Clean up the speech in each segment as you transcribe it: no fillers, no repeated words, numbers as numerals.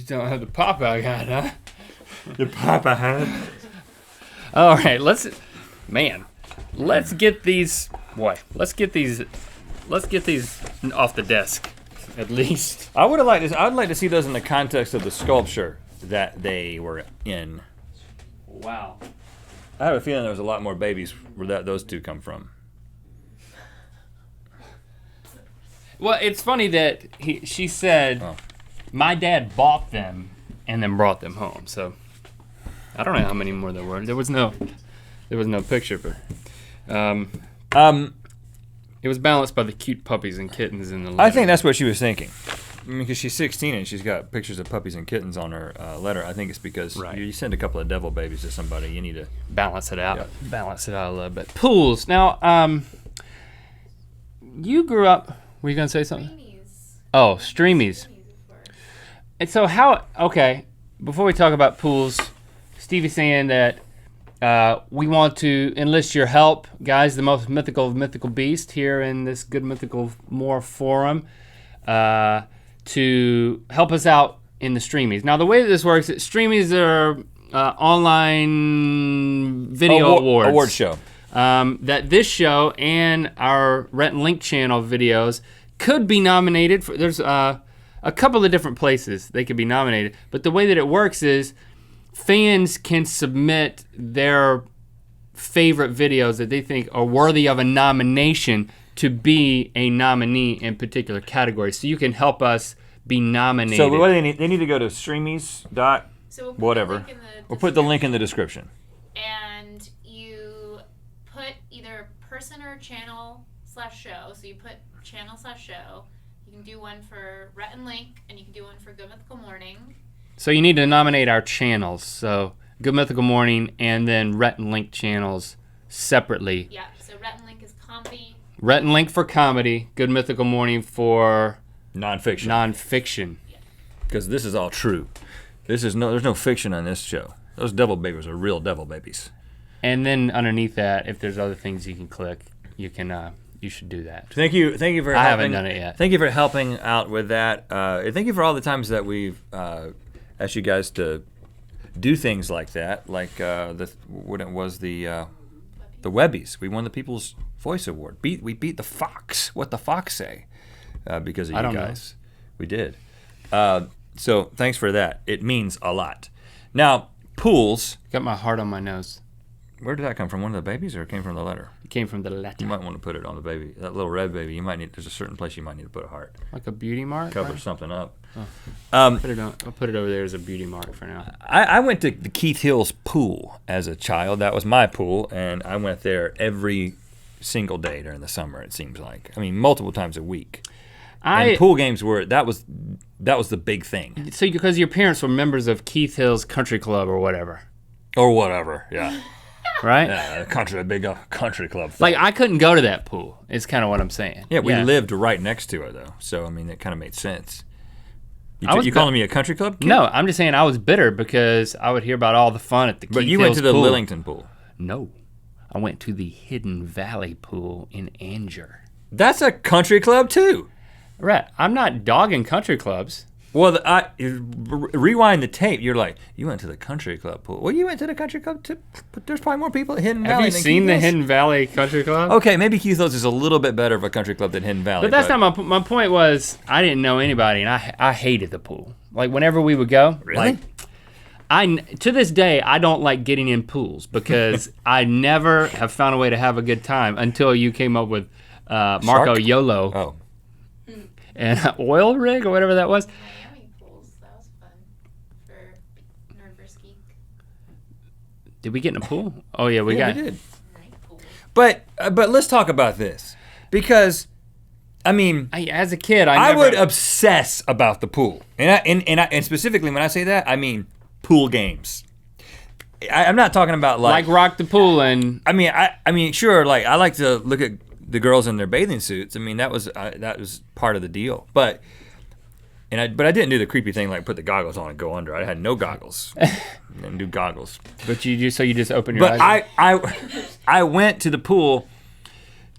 You don't have the Popeye hat, huh? The Popeye hat. All right, let's get these. Let's get these off the desk, at least. I would like to see those in the context of the sculpture that they were in. Wow. I have a feeling there was a lot more babies where those two come from. Well, it's funny that she said, my dad bought them and then brought them home. So I don't know how many more there were. There was no picture, but it was balanced by the cute puppies and kittens in the letter. I think that's what she was thinking. I mean, because she's 16 and she's got pictures of puppies and kittens on her letter. I think it's because you send a couple of devil babies to somebody, you need to balance it out. Yep. Balance it out a little bit. Pools. Now, you grew up. Were you gonna say something? Streamys. Oh, Streamys. And so okay, before we talk about pools, Stevie's saying that we want to enlist your help, guys, the most mythical of mythical beast here in this Good Mythical More forum, to help us out in the Streamys. Now, the way that this works, Streamys are online video awards. Award show. That this show and our Rhett and Link channel videos could be nominated for. There's a couple of different places they could be nominated, but the way that it works is fans can submit their favorite videos that they think are worthy of a nomination to be a nominee in particular categories. So you can help us be nominated. So what do they need? They need to go to Streamys. So Whatever. We'll put the link in the description. And you put either person or channel/show. So you put channel/show. You can do one for Rhett and Link, and you can do one for Good Mythical Morning. So you need to nominate our channels. So Good Mythical Morning and then Rhett and Link channels separately. Yeah, so Rhett and Link is comedy. Rhett and Link for comedy, Good Mythical Morning for nonfiction. Because this is all true. There's no fiction on this show. Those devil babies are real devil babies. And then underneath that, if there's other things you can click, you should do that. Thank you for helping. I haven't done it yet. Thank you for helping out with that. Thank you for all the times that we've asked you guys to do things like that, like when it was the Webbies. We won the People's Voice Award. We beat the Fox. What the Fox say? Because of you guys. We did. So thanks for that. It means a lot. Now, pools. Got my heart on my nose. Where did that come from? One of the babies, or it came from the letter? It came from the letter. You might want to put it on the baby. That little red baby. There's a certain place you might need to put a heart. Like a beauty mark? Cover something up. Oh. I'll put it over there as a beauty mark for now. I went to the Keith Hills pool as a child. That was my pool, and I went there every single day during the summer, it seems like. I mean, multiple times a week. And pool games that was the big thing. So because your parents were members of Keith Hills Country Club or whatever. Or whatever, yeah. Right? Yeah, a big country club thing. Like, I couldn't go to that pool, is kind of what I'm saying. Yeah, we lived right next to it, though. So, I mean, it kind of made sense. You calling me a country club kid? No, I'm just saying I was bitter because I would hear about all the fun at the Keith Hills pool. But you went to the Lillington pool. No. I went to the Hidden Valley pool in Anger. That's a country club, too. Right. I'm not dogging country clubs. Well, rewind the tape. You're like, you went to the country club pool. Well, you went to the country club too, but there's probably more people at Hidden Valley. Have you seen the Hidden Valley Country Club? Okay, maybe Keith Hills is a little bit better of a country club than Hidden Valley. But that's not my point. Was I didn't know anybody, and I hated the pool. Like, whenever we would go, really? To this day, I don't like getting in pools because I never have found a way to have a good time until you came up with Marco YOLO. Oh. And oil rig or whatever that was. Miami pools, that was fun for Nervous Geek. Did we get in a pool? Oh yeah, we did. But let's talk about this because, I mean, as a kid, I would obsess about the pool, and specifically when I say that, I mean pool games. I'm not talking about like rock the pool and. I mean, sure. Like I like to look at the girls in their bathing suits. I mean, that was part of the deal. But I didn't do the creepy thing like put the goggles on and go under. I had no goggles. Didn't do goggles. But you just open your eyes. But I went to the pool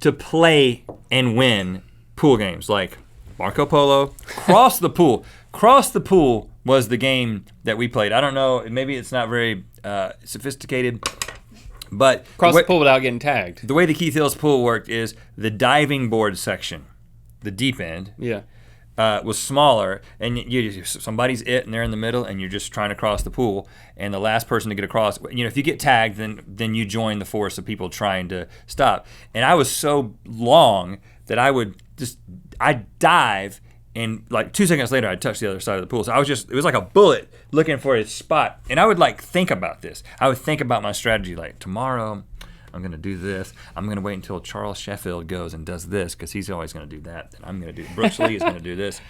to play and win pool games like Marco Polo, cross the pool was the game that we played. I don't know, maybe it's not very sophisticated, but Cross the pool without getting tagged. the way the Keith Hills pool worked is the diving board section, the deep end, Yeah. was smaller, and somebody's and they're in the middle, and you're just trying to cross the pool, and the last person to get across, if you get tagged, then you join the force of people trying to stop. And I was so long that I'd dive, and like 2 seconds later I'd touch the other side of the pool. So it was like a bullet looking for its spot. And I would like think about this. I would think about my strategy, like tomorrow I'm gonna do this. I'm gonna wait until Charles Sheffield goes and does this, because he's always gonna do that. And I'm gonna do Brooks Lee is gonna do this.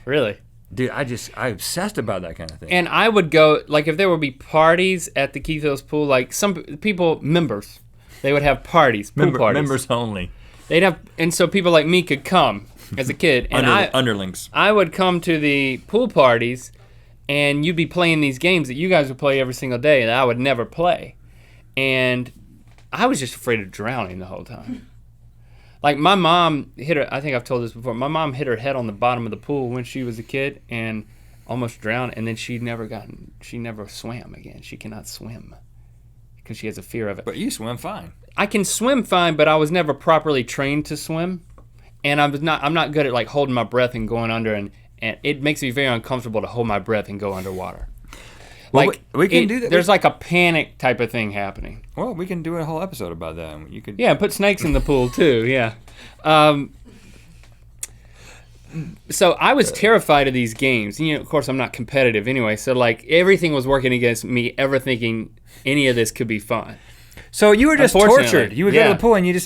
Really? Dude, I obsessed about that kind of thing. And I would go, like, if there would be parties at the Keith Hills pool, like some people, members, they would have parties, pool parties. Members only. They'd have, and so people like me could come as a kid, and Underlings. I would come to the pool parties, and you'd be playing these games that you guys would play every single day, and I would never play, and I was just afraid of drowning the whole time. Like my mom hit her. I think I've told this before. My mom hit her head on the bottom of the pool when she was a kid and almost drowned, and then she never swam again. She cannot swim because she has a fear of it. But you swim fine. I can swim fine, but I was never properly trained to swim, and I'm not good at like holding my breath and going under, and it makes me very uncomfortable to hold my breath and go underwater. Well, Like we can do that. There's like a panic type of thing happening. Well, we can do a whole episode about that. You could. Yeah, put snakes in the pool too. Yeah. So I was terrified of these games. Of course, I'm not competitive anyway. So like everything was working against me ever thinking any of this could be fun. So you were just tortured. You would go to yeah. the pool and you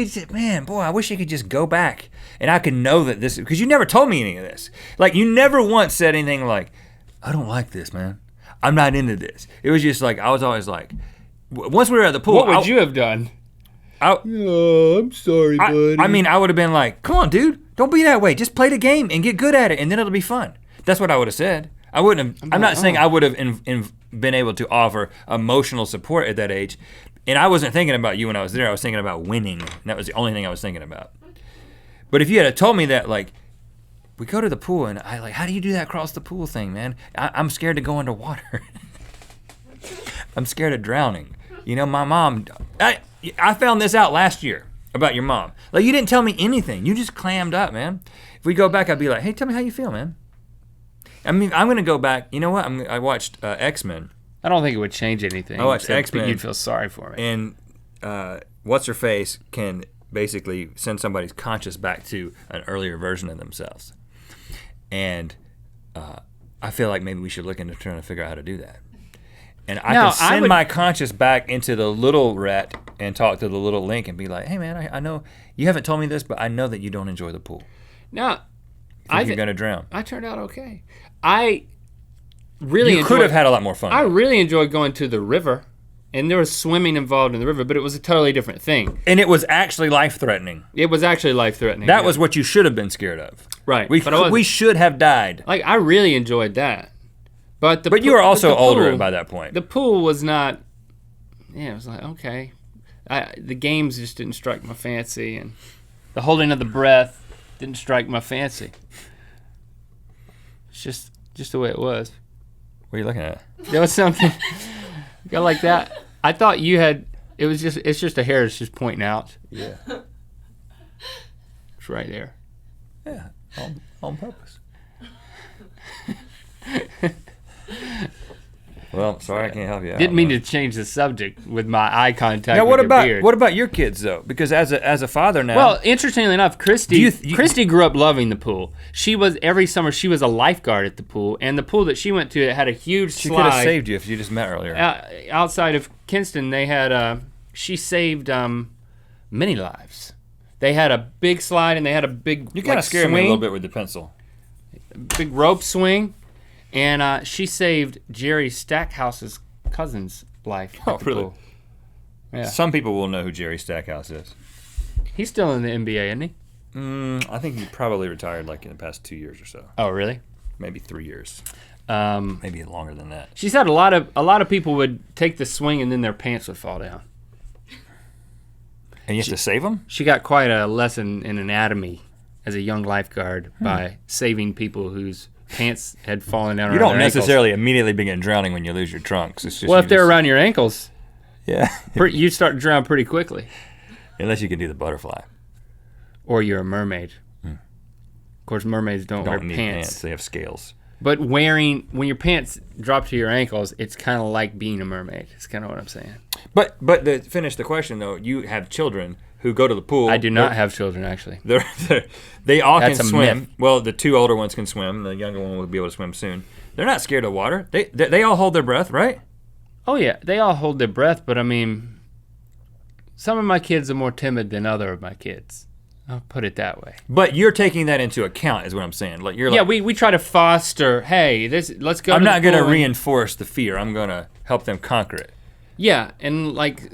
said, man, boy, I wish you could just go back and I could know that this, because you never told me any of this. Like you never once said anything like, I don't like this, man. I'm not into this. It was just like, I was always like, once we were at the pool. What would you have done? Oh, I'm sorry, buddy. I mean, I would have been like, come on, dude, don't be that way. Just play the game and get good at it, and then it'll be fun. That's what I would have said. I wouldn't have. I'm not saying I would have been able to offer emotional support at that age. And I wasn't thinking about you when I was there. I was thinking about winning. And that was the only thing I was thinking about. But if you had told me that, like, we go to the pool, and I like, how do you do that across the pool thing, man? I'm scared to go underwater. I'm scared of drowning. My mom, I found this out last year about your mom. Like, you didn't tell me anything. You just clammed up, man. If we go back, I'd be like, hey, tell me how you feel, man. I mean, I'm going to go back. You know what? I watched X-Men. I don't think it would change anything. I watched X-Men. You'd feel sorry for me. And what's-her-face can basically send somebody's conscious back to an earlier version of themselves. And I feel like maybe we should look into trying to figure out how to do that. And I can send my conscious back into the little Rhett and talk to the little Link and be like, hey, man, I know you haven't told me this, but I know that you don't enjoy the pool. Now, I think you're going to drown. I turned out okay. I really could have had a lot more fun. I really enjoyed going to the river, and there was swimming involved in the river, but it was a totally different thing. And it was actually life-threatening. It was actually life-threatening. That was what you should have been scared of. Right. We should have died. Like, I really enjoyed that. But you were also older by that point. The pool was not, it was like, okay. The games just didn't strike my fancy, and the holding of the breath didn't strike my fancy. It's just the way it was. What are you looking at? There was something go like that. I thought you had, it's just a hair that's just pointing out. Yeah. It's right there. Yeah, on purpose. Well, sorry I can't help you out. Didn't mean to change the subject with my eye contact. Now, with your beard. what about your kids though? Because as a father now. Well, interestingly enough, Christy grew up loving the pool. She was every summer she was a lifeguard at the pool, and the pool that she went to had a huge slide. She could have saved you if you just met earlier. Outside of Kinston, they had she saved many lives. They had a big slide, and they had a big You kind of scared me a little bit with the pencil. Big rope swing. And she saved Jerry Stackhouse's cousin's life. Oh, really? Pool. Yeah. Some people will know who Jerry Stackhouse is. He's still in the NBA, isn't he? I think he probably retired like in the past 2 years or so. Oh, really? Maybe 3 years. Maybe longer than that. She said a lot of people would take the swing and then their pants would fall down. And you have to save them? She got quite a lesson in anatomy as a young lifeguard by saving people whose pants had fallen down You around don't their necessarily immediately begin drowning when you lose your trunks. It's just ankles. Well, if they're around your ankles, yeah, you start to drown pretty quickly. unless you can do the butterfly. Or you're a mermaid. Of course, mermaids don't wear Need pants. They have scales. But when your pants drop to your ankles, it's kind of like being a mermaid. It's kind of what I'm saying. But to finish the question though, you have children who go to the pool. I do not have children, actually. They all That's can a swim. myth. Well, the 2 older ones can swim. The younger one will be able to swim soon. They're not scared of water. They all hold their breath, right? Oh yeah, they all hold their breath, but I mean, some of my kids are more timid than other of my kids. I'll put it that way. But you're taking that into account, is what I'm saying. Like Yeah, we try to foster. Hey, let's go. I'm not going to reinforce the fear. I'm gonna help them conquer it. Yeah, and like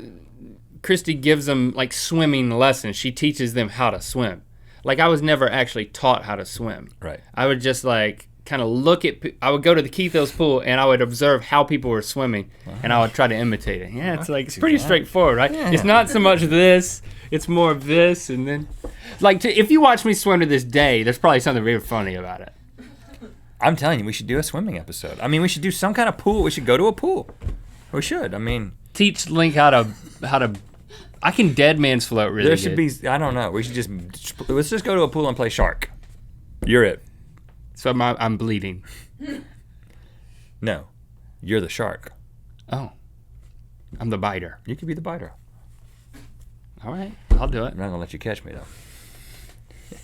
Christy gives them like swimming lessons. She teaches them how to swim. Like I was never actually taught how to swim. Right. I would just like kind of look at. I would go to the Keithos pool and I would observe how people were swimming, and I would try to imitate it. Yeah, it's pretty straightforward, right? Yeah. It's not so much this. It's more of this, and then, like, if you watch me swim to this day, there's probably something very funny about it. I'm telling you, we should do a swimming episode. I mean, we should do some kind of pool. We should go to a pool. We should. I mean, Teach Link how to. I can dead man's float really there good. should be. I don't know. We should let's just go to a pool and play shark. You're it. So I'm bleeding. No, you're the shark. Oh, I'm the biter. You could be the biter. All right, I'll do it. I'm not gonna let you catch me though.